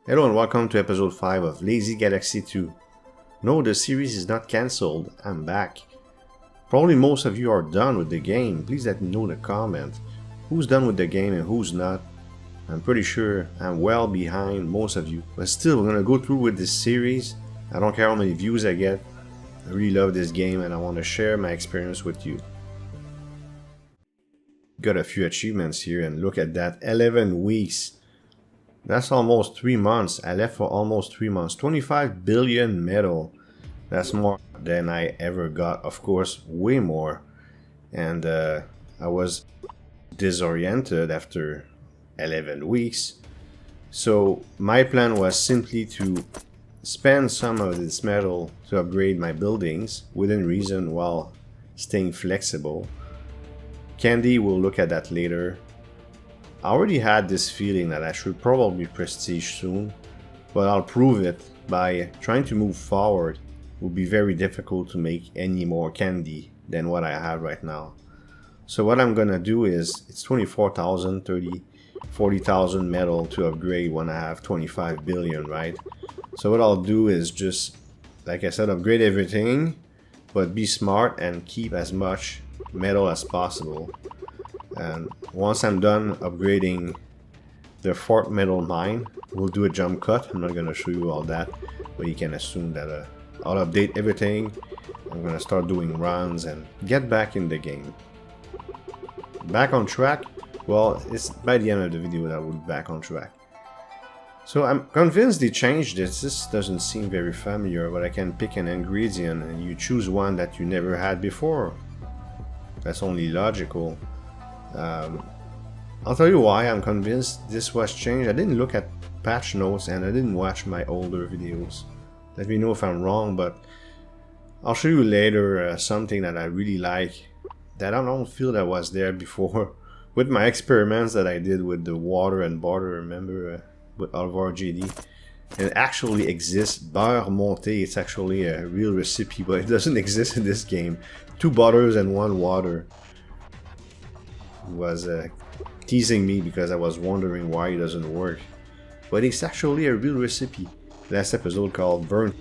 Hello and welcome to episode 5 of Lazy Galaxy 2. No, the series is not cancelled, I'm back. Probably most of you are done with the game. Please let me know in the comment who's done with the game and who's not. I'm pretty sure I'm well behind most of you. But still, we're gonna go through with this series. I don't care how many views I get. I really love this game and I want to share my experience with you. Got a few achievements here and look at that, 11 weeks. That's almost 3 months. I left for almost 3 months. 25 billion metal. That's more than I ever got. Of course, way more. And I was disoriented after 11 weeks. So my plan was simply to spend some of this metal to upgrade my buildings within reason while staying flexible. Candy will look at that later. I already had this feeling that I should probably prestige soon, but I'll prove it by trying to move forward. It will be very difficult to make any more candy than what I have right now. So what I'm gonna do is, it's 24,000, 30, 40,000 metal to upgrade when I have 25 billion, right? So what I'll do is just, like I said, upgrade everything, but be smart and keep as much metal as possible. And once I'm done upgrading the fourth metal mine, we'll do a jump cut. I'm not going to show you all that, but you can assume that I'll update everything. I'm going to start doing runs and get back in the game. Back on track? Well, it's by the end of the video that we'll be back on track. So I'm convinced they changed this. This doesn't seem very familiar, but I can pick an ingredient and you choose one that you never had before. That's only logical. I'll tell you why I'm convinced this was changed. I didn't look at patch notes and I didn't watch my older videos. Let me know if I'm wrong, but I'll show you later something that I really like that I don't feel that was there before. With my experiments that I did with the water and butter, remember, with Alvar JD. It actually exists. Beurre monté, it's actually a real recipe, but it doesn't exist in this game. 2 butters and 1 water. He was teasing me because I was wondering why it doesn't work. But it's actually a real recipe. Last episode called Burnt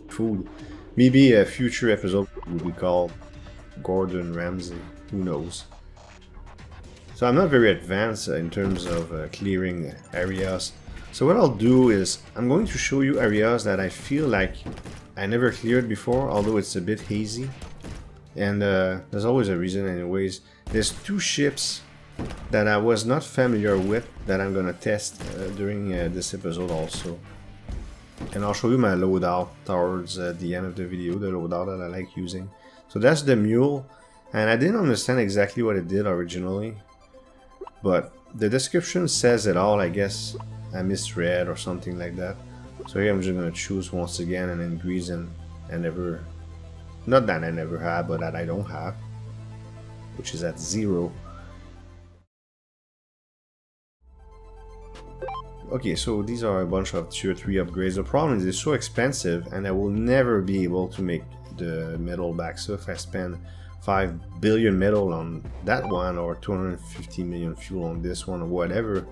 Food. Maybe a future episode will be called Gordon Ramsay. Who knows? So I'm not very advanced in terms of clearing areas. So what I'll do is, I'm going to show you areas that I feel like I never cleared before, although it's a bit hazy. And there's always a reason anyways. There's 2 ships that I was not familiar with that I'm gonna test during this episode also. And I'll show you my loadout towards the end of the video, the loadout that I like using. So that's the Mule, and I didn't understand exactly what it did originally. But the description says it all, I guess. I misread or something like that. So here I'm just gonna choose once again an ingredient I never, not that I never had, but that I don't have, which is at 0. Okay, so these are a bunch of tier 3 upgrades. The problem is it's so expensive and I will never be able to make the metal back. So if I spend 5 billion metal on that one or 250 million fuel on this one or whatever,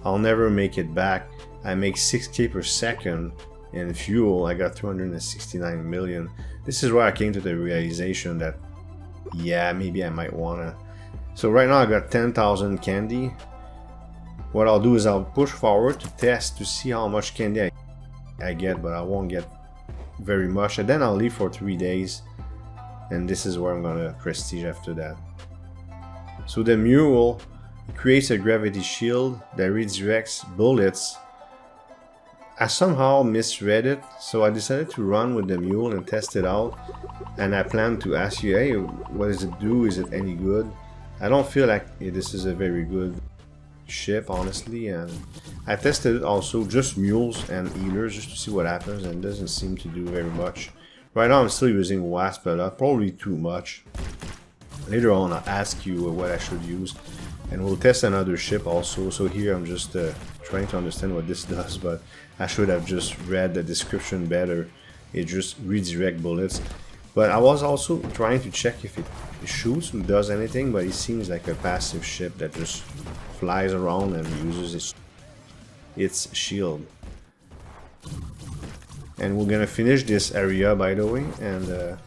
I'll never make it back. I make 6k per second in fuel. I got 269 million. This is where I came to the realization that, yeah, maybe I might wanna. So right now I got 10,000 candy. What I'll do is I'll push forward to test to see how much candy I get, but I won't get very much. And then I'll leave for 3 days. And this is where I'm gonna prestige after that. So the Mule creates a gravity shield that redirects bullets. I somehow misread it, so I decided to run with the Mule and test it out. And I plan to ask you, hey, what does it do? Is it any good? I don't feel like this is a very good ship, honestly. And I tested it also, just mules and healers, just to see what happens, and it doesn't seem to do very much. Right now I'm still using Wasp a lot, probably too much. Later on I'll ask you what I should use. And we'll test another ship also. So here I'm just trying to understand what this does, but I should have just read the description better. It just redirect bullets. But I was also trying to check if it shoots or does anything, but it seems like a passive ship that just flies around and uses its shield. And we're gonna finish this area, by the way, and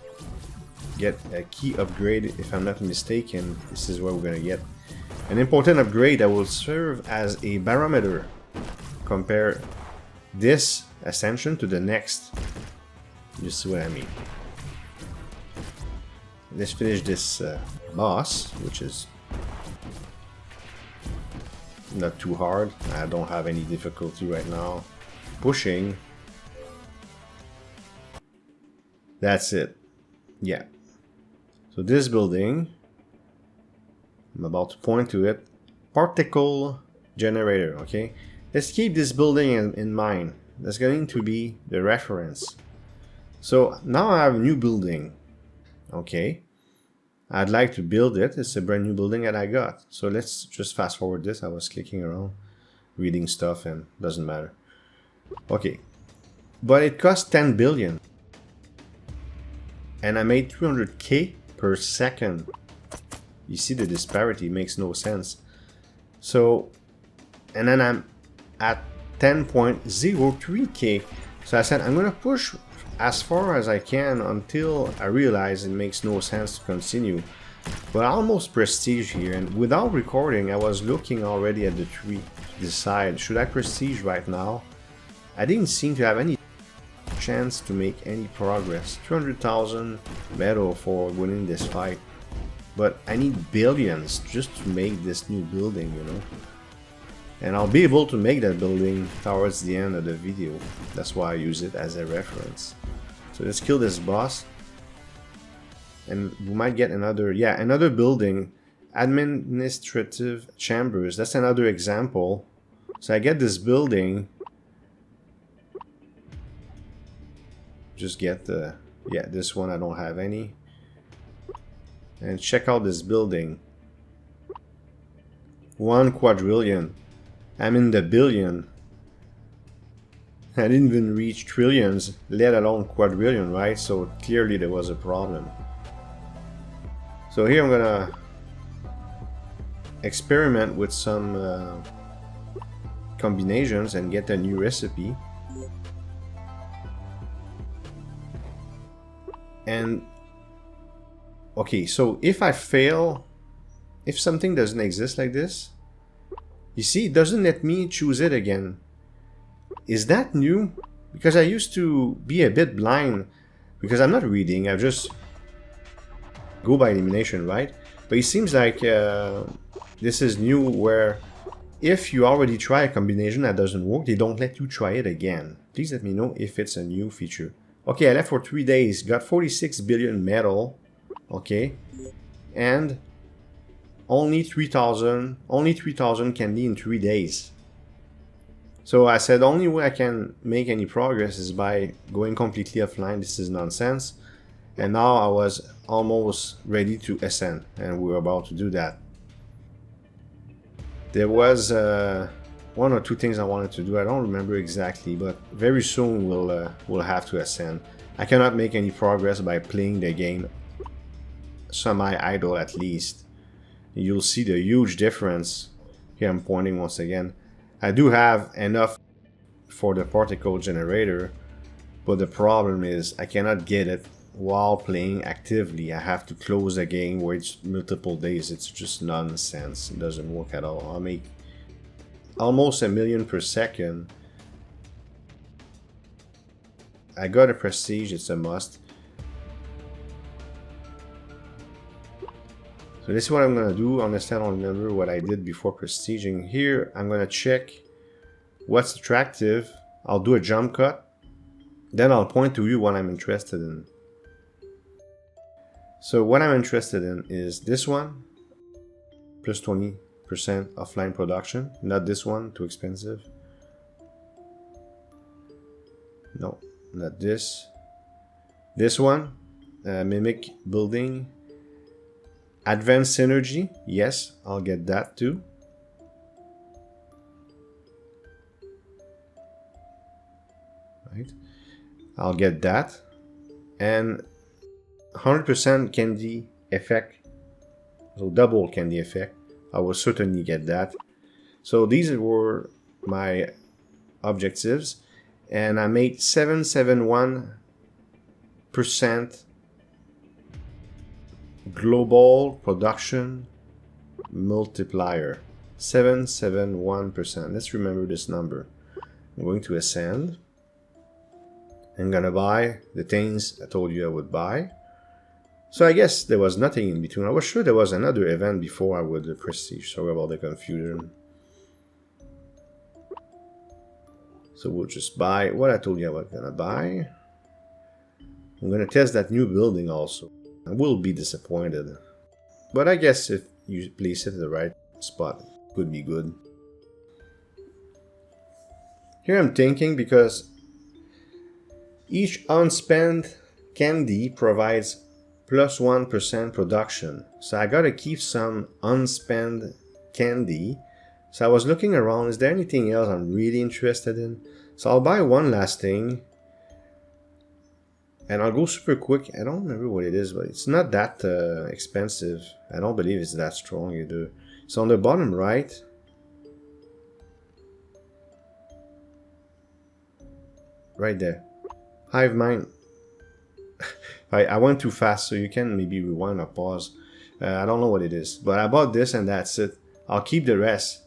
get a key upgrade. If I'm not mistaken, this is what we're gonna get. An important upgrade that will serve as a barometer. Compare this ascension to the next. You see what I mean? Let's finish this boss, which is not too hard. I don't have any difficulty right now. Pushing. That's it. Yeah. So this building, I'm about to point to it. Particle generator, okay? Let's keep this building in mind. That's going to be the reference. So now I have a new building. Okay. I'd like to build it. It's a brand new building that I got. So let's just fast forward this. I was clicking around, reading stuff, and doesn't matter. Okay. But it cost 10 billion. And I made 300k per second. You see the disparity, makes no sense. So, and then I'm at 10.03k. So I said I'm gonna push as far as I can until I realize it makes no sense to continue. But I almost prestige here, and without recording I was looking already at the tree to decide, should I prestige right now? I didn't seem to have any chance to make any progress. 200,000 metal for winning this fight. But I need billions just to make this new building, you know. And I'll be able to make that building towards the end of the video. That's why I use it as a reference. So let's kill this boss. And we might get another, yeah, another building. Administrative chambers, that's another example. So I get this building. Just get the, yeah, this one I don't have any. And check out this building. 1 quadrillion. I'm in the billion. I didn't even reach trillions, let alone quadrillion, right? So clearly there was a problem. So here I'm gonna experiment with some combinations and get a new recipe. And okay, so if I fail, if something doesn't exist like this, you see, it doesn't let me choose it again. Is that new? Because I used to be a bit blind, because I'm not reading, I just go by elimination, right? But it seems like this is new, where if you already try a combination that doesn't work, they don't let you try it again. Please let me know if it's a new feature. Okay, I left for 3 days, got 46 billion metal, okay, and only 3,000 candy in 3 days. So I said the only way I can make any progress is by going completely offline. This is nonsense. And now I was almost ready to ascend, and we were about to do that. There was 1 or 2 things I wanted to do. I don't remember exactly, but very soon we'll have to ascend. I cannot make any progress by playing the game semi-idle at least. You'll see the huge difference. Here I'm pointing once again. I do have enough for the particle generator, but the problem is I cannot get it while playing actively. I have to close the game, wait multiple days. It's just nonsense. It doesn't work at all. I'll make almost 1 million per second. I got a prestige, it's a must. So this is what I'm gonna do. Honestly, I don't remember what I did before prestiging. Here, I'm gonna check what's attractive. I'll do a jump cut. Then I'll point to you what I'm interested in. So what I'm interested in is this one. Plus 20% offline production. Not this one, too expensive. No, not this. This one, mimic building. Advanced synergy, yes, I'll get that too. Right, I'll get that. And 100% candy effect, so double candy effect, I will certainly get that. So these were my objectives. and I made 771% global production multiplier. 771%. Let's remember this number. I'm going to ascend. I'm gonna buy the things I told you I would buy. So I guess there was nothing in between. I was sure there was another event before I would prestige. Sorry about the confusion. So we'll just buy what I told you I was gonna buy. I'm gonna test that new building also. I will be disappointed. But I guess if you place it in the right spot, it could be good. Here I'm thinking because each unspent candy provides plus 1% production. So I gotta keep some unspent candy. So I was looking around, is there anything else I'm really interested in? So I'll buy one last thing. And I'll go super quick. I don't remember what it is, but it's not that expensive. I don't believe it's that strong either. So on the bottom right, right there, Hive Mind. I went too fast, so you can maybe rewind or pause. I don't know what it is, but I bought this and that's it. I'll keep the rest.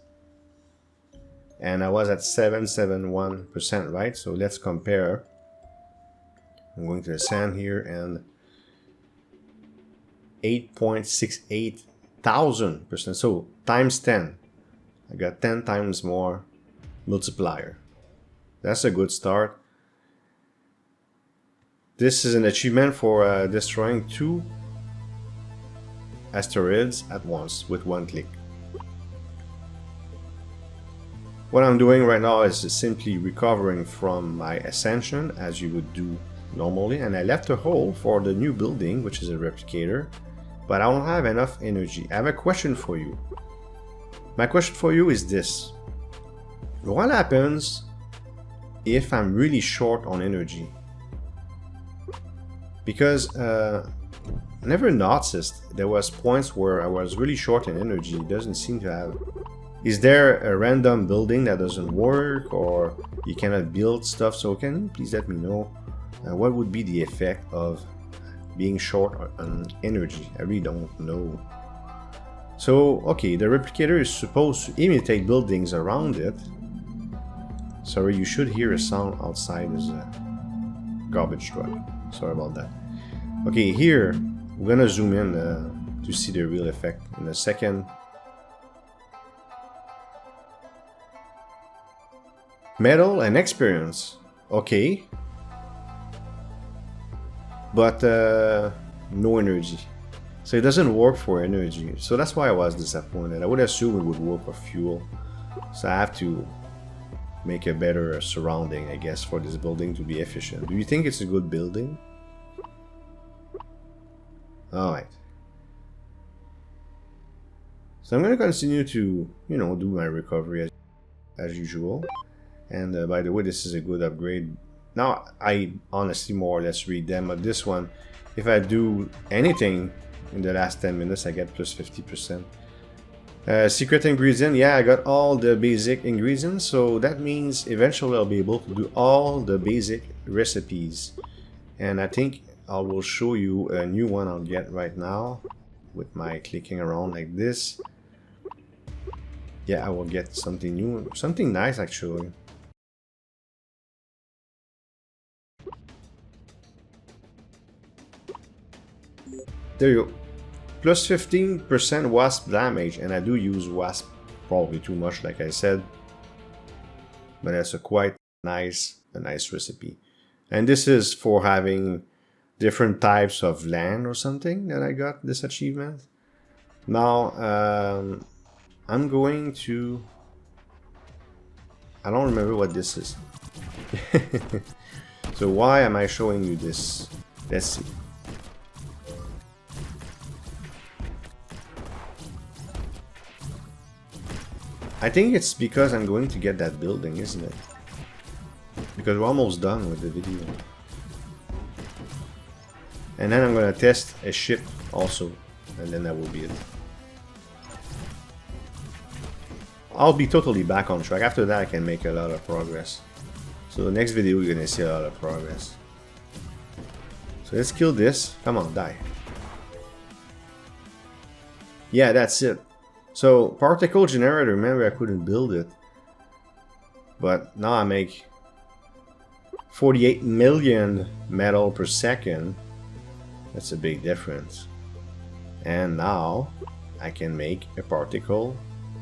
And I was at 771%, right? So let's compare. I'm going to ascend here and 8.68 thousand%. So times 10. I got 10 times more multiplier. That's a good start. This is an achievement for destroying 2 asteroids at once with one click. What I'm doing right now is simply recovering from my ascension as you would do normally, and I left a hole for the new building, which is a replicator, but I don't have enough energy. I have a question for you. My question for you is this: what happens if I'm really short on energy? Because I never noticed there was points where I was really short in energy. It doesn't seem to have. Is there a random building that doesn't work, or you cannot build stuff? So can you please let me know what would be the effect of being short on energy? I really don't know. So, okay, the replicator is supposed to imitate buildings around it. Sorry, you should hear a sound outside. There's a garbage truck. Sorry about that. Okay, here, we're gonna zoom in to see the real effect in a second. Metal and experience. Okay. But no energy. So it doesn't work for energy. So that's why I was disappointed. I would assume it would work for fuel. So I have to make a better surrounding, I guess, for this building to be efficient. Do you think it's a good building? Alright. So I'm going to continue to, you know, do my recovery as usual. And by the way, this is a good upgrade. Now, I honestly more or less read them, but this one, if I do anything in the last 10 minutes, I get plus 50%. Secret ingredient, yeah, I got all the basic ingredients, so that means eventually I'll be able to do all the basic recipes. And I think I will show you a new one I'll get right now with my clicking around like this. Yeah, I will get something new, something nice actually. There you go. Plus 15% wasp damage, and I do use wasp probably too much, like I said. But that's a quite nice recipe. And this is for having different types of land or something that I got this achievement. Now, I'm going to... I don't remember what this is. So why am I showing you this? Let's see. I think it's because I'm going to get that building, isn't it? Because we're almost done with the video. And then I'm going to test a ship also. And then that will be it. I'll be totally back on track. After that I can make a lot of progress. So the next video you're gonna see a lot of progress. So let's kill this. Come on, die. Yeah, that's it. So particle generator, remember I couldn't build it. But now I make 48 million metal per second. That's a big difference. And now I can make a particle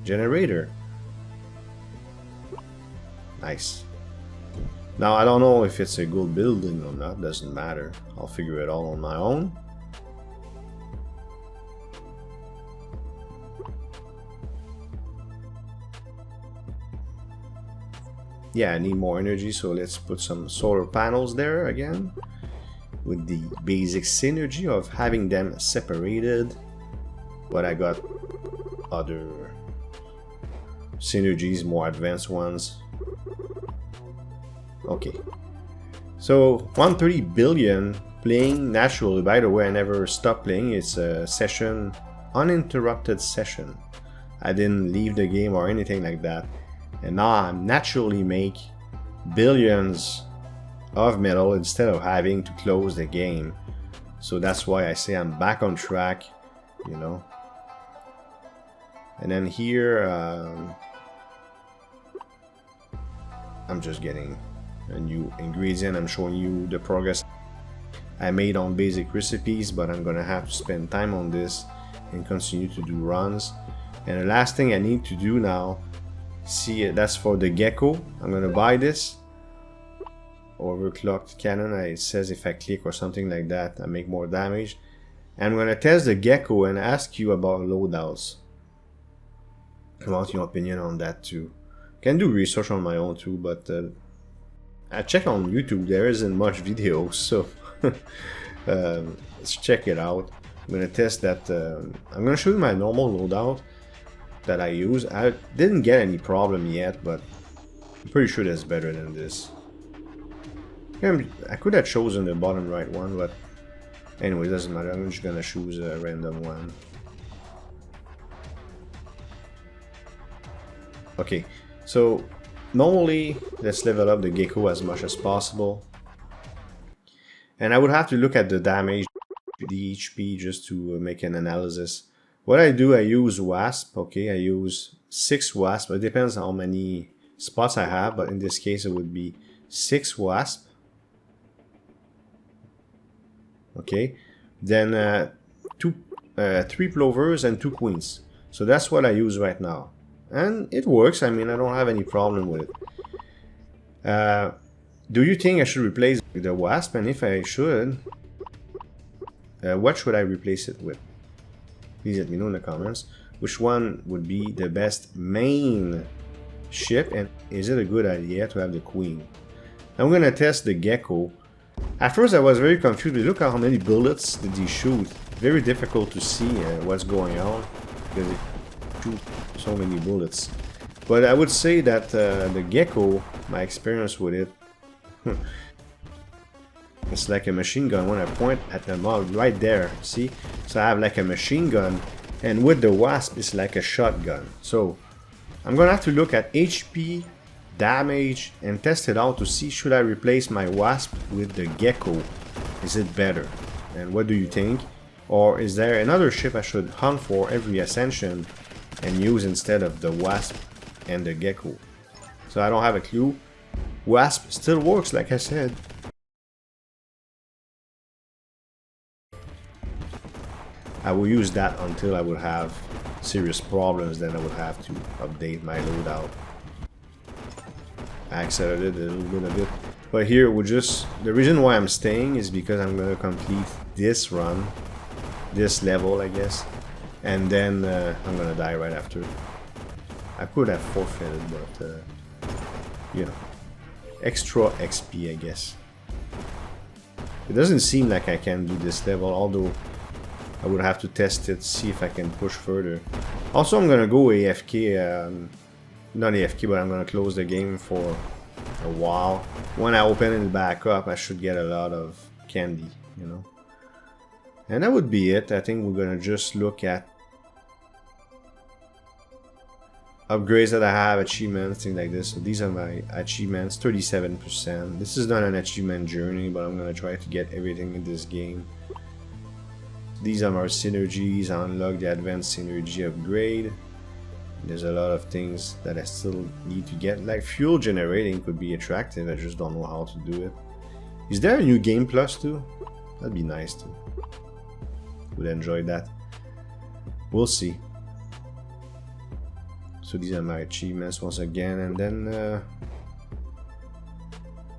generator. Nice. Now I don't know if it's a good building or not, doesn't matter. I'll figure it all on my own. Yeah, I need more energy, so let's put some solar panels there again. With the basic synergy of having them separated. But I got other synergies, more advanced ones. Okay. So 130 billion playing naturally. By the way, I never stopped playing. It's a session, uninterrupted session. I didn't leave the game or anything like that. And now I naturally make billions of metal instead of having to close the game. So that's why I say I'm back on track, you know. And then here, I'm just getting a new ingredient. I'm showing you the progress I made on basic recipes, but I'm gonna have to spend time on this and continue to do runs. And the last thing I need to do now, see, that's for the Gecko. I'm gonna buy this overclocked cannon. It says if I click or something like that, I make more damage. And I'm gonna test the Gecko and ask you about loadouts. I want your opinion on that too. Can do research on my own too, but I check on YouTube. There isn't much videos, so let's check it out. I'm gonna test that. I'm gonna show you my normal loadout that I use. I didn't get any problem yet, but I'm pretty sure that's better than this. I could have chosen the bottom right one, but anyway, it doesn't matter. I'm just gonna choose a random one. Okay, so normally let's level up the Gecko as much as possible. And I would have to look at the damage, the HP, just to make an analysis. What I do, I use wasp. Okay, I use 6 wasp. It depends on how many spots I have, but in this case it would be 6 wasp. Okay, then 3 plovers and 2 queens. So that's what I use right now, and it works. I mean, I don't have any problem with it. Do you think I should replace the wasp? And if I should, what should I replace it with? Please let me know in the comments. Which one would be the best main ship, and is it a good idea to have the queen? I'm gonna test the Gecko. At first I was very confused. Look at how many bullets did he shoot. Very difficult to see what's going on because it shoots so many bullets. But I would say that the Gecko, my experience with it, it's like a machine gun. When I point at the mob right there, see? So I have like a machine gun, and with the wasp it's like a shotgun. So I'm gonna have to look at HP, damage, and test it out to see should I replace my wasp with the Gecko. Is it better? And what do you think? Or is there another ship I should hunt for every ascension and use instead of the wasp and the Gecko? So I don't have a clue. Wasp still works, like I said. I will use that until I would have serious problems, then I would have to update my loadout. I accelerated a little bit of it. But here we're just, the reason why I'm staying is because I'm gonna complete this run, this level I guess, and then I'm gonna die right after. I could have forfeited, but you know, extra XP I guess. It doesn't seem like I can do this level, although I would have to test it, see if I can push further. Also, I'm gonna go AFK, not AFK, but I'm gonna close the game for a while. When I open it back up, I should get a lot of candy, you know. And that would be it. I think we're gonna just look at upgrades that I have, achievements, things like this. So these are my achievements, 37%. This is not an achievement journey, but I'm gonna try to get everything in this game. These are my synergies. I unlock the advanced synergy upgrade. There's a lot of things that I still need to get. Like fuel generating could be attractive, I just don't know how to do it. Is there a new game plus too? That'd be nice too. Would enjoy that. We'll see. So these are my achievements once again, and then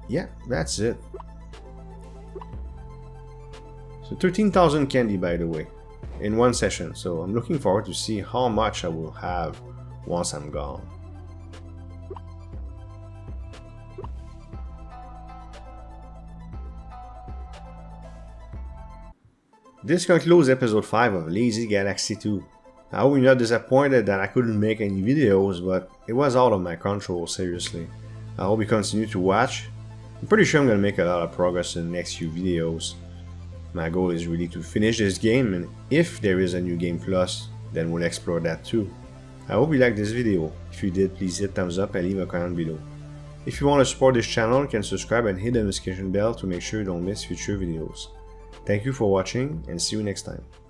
yeah, that's it. So 13,000 candy, by the way, in one session. So I'm looking forward to see how much I will have once I'm gone. This concludes episode 5 of Lazy Galaxy 2. I hope you're not disappointed that I couldn't make any videos, but it was out of my control, seriously. I hope you continue to watch. I'm pretty sure I'm gonna make a lot of progress in the next few videos. My goal is really to finish this game, and if there is a new game plus, then we'll explore that too. I hope you liked this video. If you did, please hit thumbs up and leave a comment below. If you want to support this channel, you can subscribe and hit the notification bell to make sure you don't miss future videos. Thank you for watching, and see you next time.